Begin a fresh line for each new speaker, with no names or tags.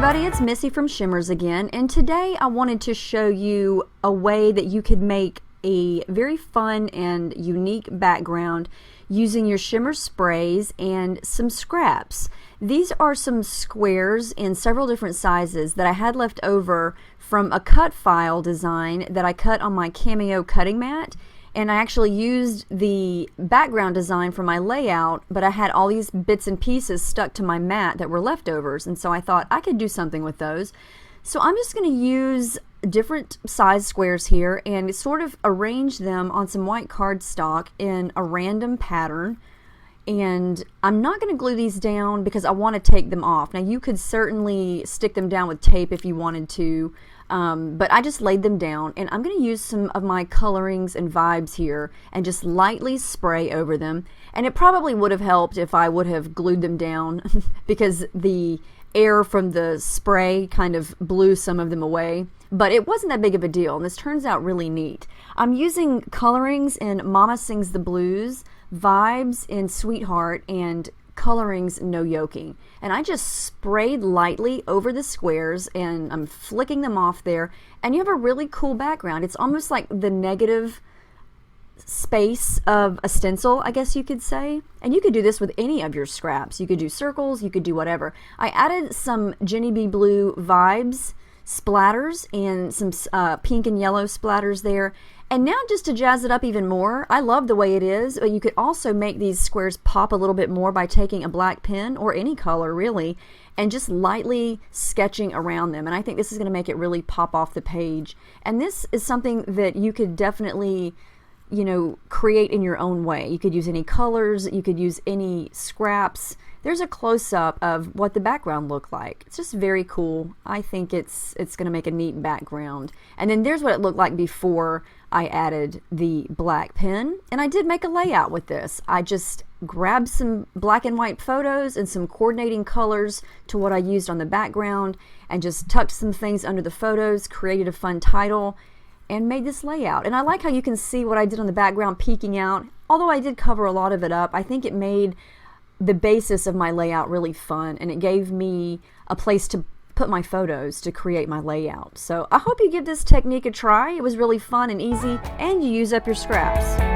everybody, it's Missy from Shimmerz again, and today I wanted to show you a way that you could make a very fun and unique background using your shimmer sprays and some scraps. These are some squares in several different sizes that I had left over from a cut file design that I cut on my Cameo cutting mat. And I actually used the background design for my layout, but I had all these bits and pieces stuck to my mat that were leftovers, and so I thought I could do something with those. So I'm just going to use different size squares here and sort of arrange them on some white cardstock in a random pattern. And I'm not going to glue these down because I want to take them off. Now you could certainly stick them down with tape if you wanted to, but I just laid them down, and I'm going to use some of my colorings and vibes here and just lightly spray over them. And it probably would have helped if I would have glued them down because the air from the spray kind of blew some of them away, but it wasn't that big of a deal, and this turns out really neat. I'm using colorings in Mama Sings the Blues, vibes in Sweetheart, and colorings No Yoking. And I just sprayed lightly over the squares and I'm flicking them off there, and you have a really cool background. It's almost like the negative space of a stencil, I guess you could say. And you could do this with any of your scraps. You could do circles, you could do whatever. I added some Jenny B. Blue vibes splatters and some pink and yellow splatters there. And now, just to jazz it up even more, I love the way it is, but you could also make these squares pop a little bit more by taking a black pen, or any color really, and just lightly sketching around them. And I think this is going to make it really pop off the page. And this is something that you could definitely, you know, create in your own way. You could use any colors, you could use any scraps. There's a close-up of what the background looked like. It's just very cool. I think it's going to make a neat background. And then there's what it looked like before I added the black pen. And I did make a layout with this. I just grabbed some black and white photos and some coordinating colors to what I used on the background, and just tucked some things under the photos, created a fun title, and made this layout. And I like how you can see what I did on the background peeking out. Although I did cover a lot of it up, I think it made the basis of my layout really fun, and it gave me a place to put my photos to create my layout. So I hope you give this technique a try. It was really fun and easy, and you use up your scraps.